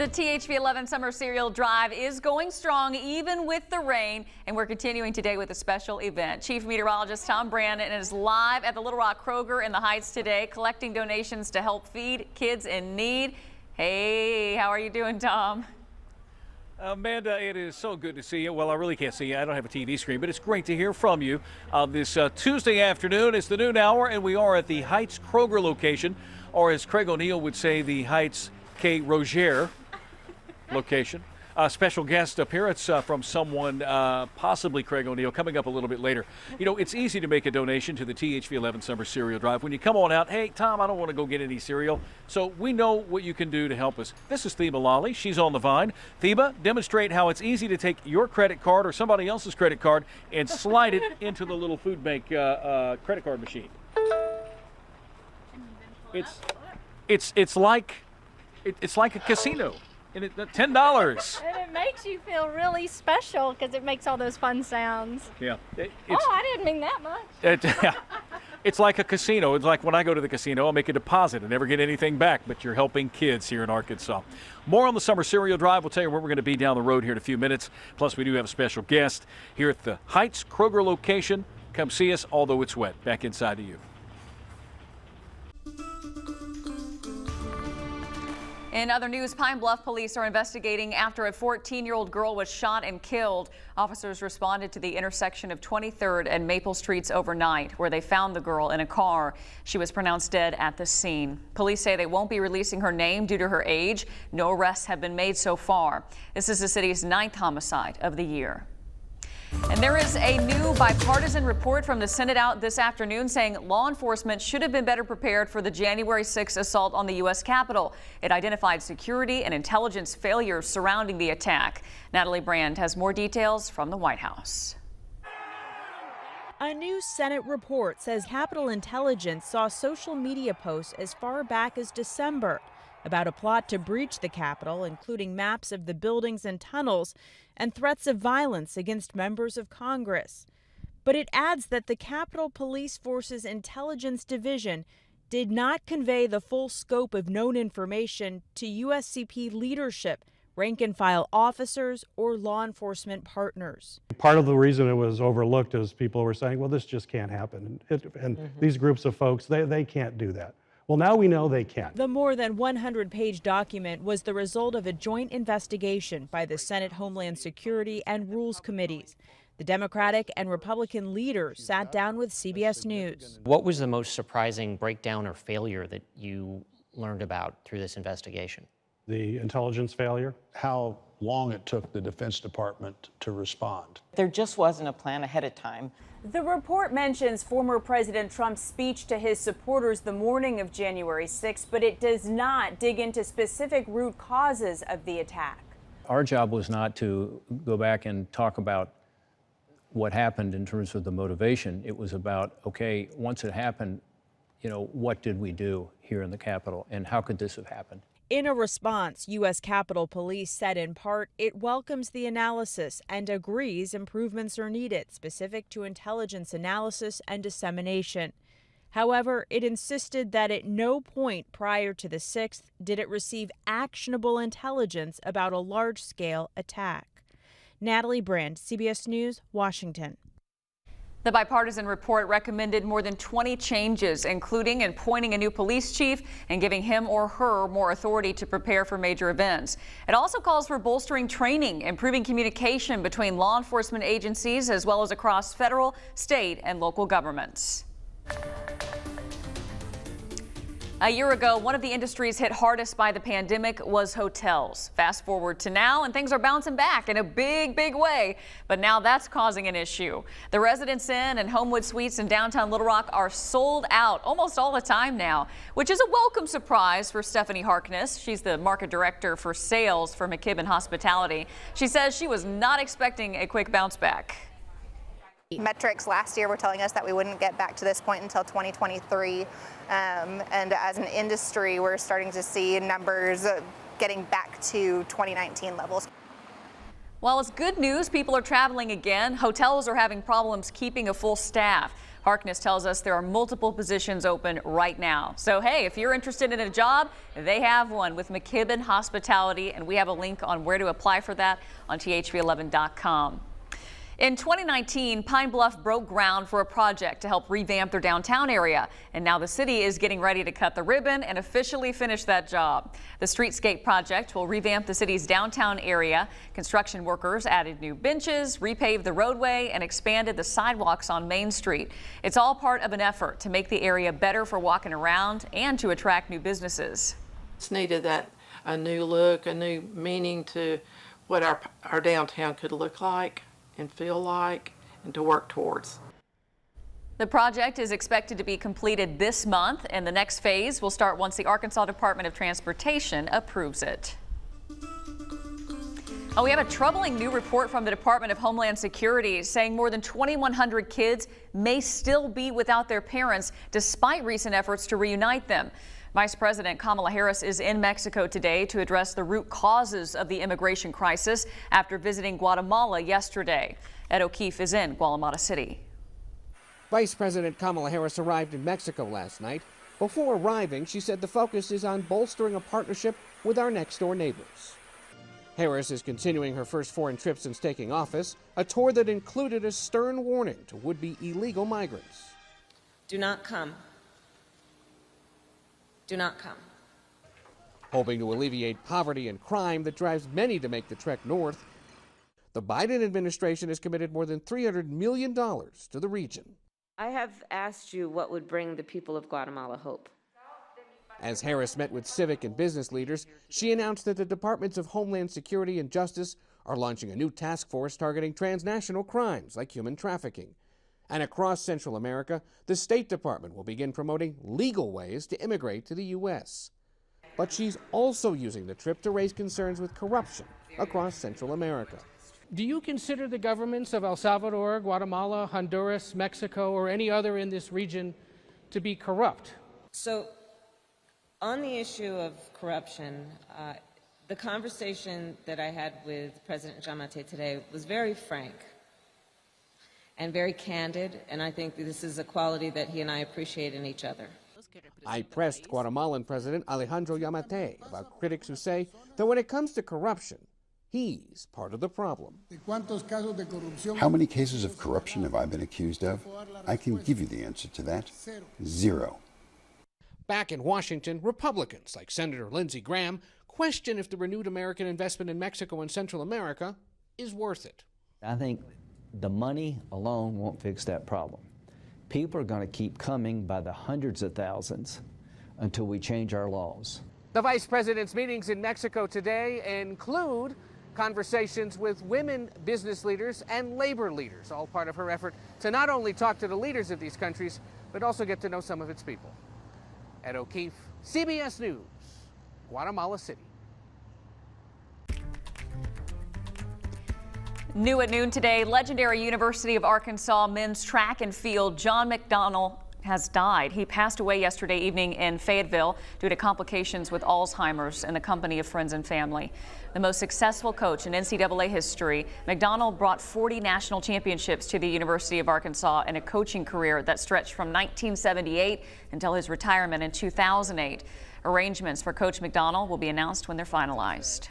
The THV11 Summer Cereal Drive is going strong even with the rain, and we're continuing today with a special event. Chief Meteorologist Tom Brandon is live at the Little Rock Kroger in the Heights today, collecting donations to help feed kids in need. Hey, how are you doing, Tom? Amanda, it is so good to see you. Well, I really can't see you. I don't have a TV screen, but it's great to hear from you. This Tuesday afternoon, it's the noon hour, and we are at the Heights Kroger location, or as Craig O'Neill would say, the Heights K. Roger location. Special guest appearance from someone, possibly Craig O'Neill, coming up a little bit later. You know, it's easy to make a donation to the THV11 Summer Cereal Drive. When you come on out, hey, Tom, I don't want to go get any cereal. So we know what you can do to help us. This is Theba Lally. She's on the vine. Theba, demonstrate how it's easy to take your credit card or somebody else's credit card and slide it into the little food bank credit card machine. It's like a casino. And it's $10. And it makes you feel really special because it makes all those fun sounds. Yeah. I didn't mean that much. It's like a casino. It's like when I go to the casino, I'll make a deposit and never get anything back, but you're helping kids here in Arkansas. More on the Summer Cereal Drive. We'll tell you where we're going to be down the road here in a few minutes. Plus, we do have a special guest here at the Heights Kroger location. Come see us, although it's wet. Back inside of you. In other news, Pine Bluff police are investigating after a 14-year-old girl was shot and killed. Officers responded to the intersection of 23rd and Maple Streets overnight, where they found the girl in a car. She was pronounced dead at the scene. Police say they won't be releasing her name due to her age. No arrests have been made so far. This is the city's 9th homicide of the year. And there is a new bipartisan report from the Senate out this afternoon saying law enforcement should have been better prepared for the January 6th assault on the U.S. Capitol. It identified security and intelligence failures surrounding the attack. Natalie Brand has more details from the White House. A new Senate report says Capitol intelligence saw social media posts as far back as December about a plot to breach the Capitol, including maps of the buildings and tunnels and threats of violence against members of Congress. But it adds that the Capitol Police Force's Intelligence Division did not convey the full scope of known information to USCP leadership, rank-and-file officers, or law enforcement partners. Part of the reason it was overlooked is people were saying, well, this just can't happen. These groups of folks, they can't do that. Well, now we know they can. The more than 100-page document was the result of a joint investigation by the Senate Homeland Security and Rules Committees. The Democratic and Republican leaders sat down with CBS News. What was the most surprising breakdown or failure that you learned about through this investigation? The intelligence failure. How long it took the Defense Department to respond. There just wasn't a plan ahead of time. The report mentions former President Trump's speech to his supporters the morning of January 6th, but it does not dig into specific root causes of the attack. Our job was not to go back and talk about what happened in terms of the motivation. It was about, okay, once it happened, you know, what did we do here in the Capitol and how could this have happened? In a response, U.S. Capitol Police said in part it welcomes the analysis and agrees improvements are needed specific to intelligence analysis and dissemination. However, it insisted that at no point prior to the 6th did it receive actionable intelligence about a large-scale attack. Natalie Brand, CBS News, Washington. The bipartisan report recommended more than 20 changes, including appointing a new police chief and giving him or her more authority to prepare for major events. It also calls for bolstering training, improving communication between law enforcement agencies, as well as across federal, state, and local governments. A year ago, one of the industries hit hardest by the pandemic was hotels. Fast forward to now, and things are bouncing back in a big way. But now that's causing an issue. The Residence Inn and Homewood Suites in downtown Little Rock are sold out almost all the time now, which is a welcome surprise for Stephanie Harkness. She's the market director for sales for McKibben Hospitality. She says she was not expecting a quick bounce back. Metrics last year were telling us that we wouldn't get back to this point until 2023. And as an industry, we're starting to see numbers getting back to 2019 levels. While it's good news, people are traveling again. Hotels are having problems keeping a full staff. Harkness tells us there are multiple positions open right now. So, hey, if you're interested in a job, they have one with McKibben Hospitality, and we have a link on where to apply for that on thv-at-noon.com. In 2019, Pine Bluff broke ground for a project to help revamp their downtown area. And now the city is getting ready to cut the ribbon and officially finish that job. The streetscape project will revamp the city's downtown area. Construction workers added new benches, repaved the roadway, and expanded the sidewalks on Main Street. It's all part of an effort to make the area better for walking around and to attract new businesses. It's needed that a new look, a new meaning to what our downtown could look like and feel like and to work towards. The project is expected to be completed this month, and the next phase will start once the Arkansas Department of Transportation approves it. We have a troubling new report from the Department of Homeland Security saying more than 2,100 kids may still be without their parents despite recent efforts to reunite them. Vice President Kamala Harris is in Mexico today to address the root causes of the immigration crisis after visiting Guatemala yesterday. Ed O'Keefe is in Guatemala City. Vice President Kamala Harris arrived in Mexico last night. Before arriving, she said the focus is on bolstering a partnership with our next-door neighbors. Harris is continuing her first foreign trip since taking office, a tour that included a stern warning to would-be illegal migrants. Do not come. Do not come. Hoping to alleviate poverty and crime that drives many to make the trek north, the Biden administration has committed more than $300 million to the region. I have asked you what would bring the people of Guatemala hope. As Harris met with civic and business leaders, she announced that the Departments of Homeland Security and Justice are launching a new task force targeting transnational crimes like human trafficking. And across Central America, the State Department will begin promoting legal ways to immigrate to the U.S. But she's also using the trip to raise concerns with corruption across Central America. Do you consider the governments of El Salvador, Guatemala, Honduras, Mexico, or any other in this region to be corrupt? So, on the issue of corruption, the conversation that I had with President Giammattei today was very frank and very candid, and I think this is a quality that he and I appreciate in each other. I pressed Guatemalan President Alejandro Giammattei about critics who say that when it comes to corruption, he's part of the problem. How many cases of corruption have I been accused of? I can give you the answer to that. 0. Back in Washington, Republicans like Senator Lindsey Graham question if the renewed American investment in Mexico and Central America is worth it. I think the money alone won't fix that problem. People are going to keep coming by the hundreds of thousands until we change our laws. The vice president's meetings in Mexico today include conversations with women business leaders and labor leaders, all part of her effort to not only talk to the leaders of these countries, but also get to know some of its people. Ed O'Keefe, CBS News, Guatemala City. New at noon today, legendary University of Arkansas men's track and field John McDonald has died. He passed away yesterday evening in Fayetteville due to complications with Alzheimer's in the company of friends and family. The most successful coach in NCAA history, McDonald brought 40 national championships to the University of Arkansas in a coaching career that stretched from 1978 until his retirement in 2008. Arrangements for Coach McDonald will be announced when they're finalized.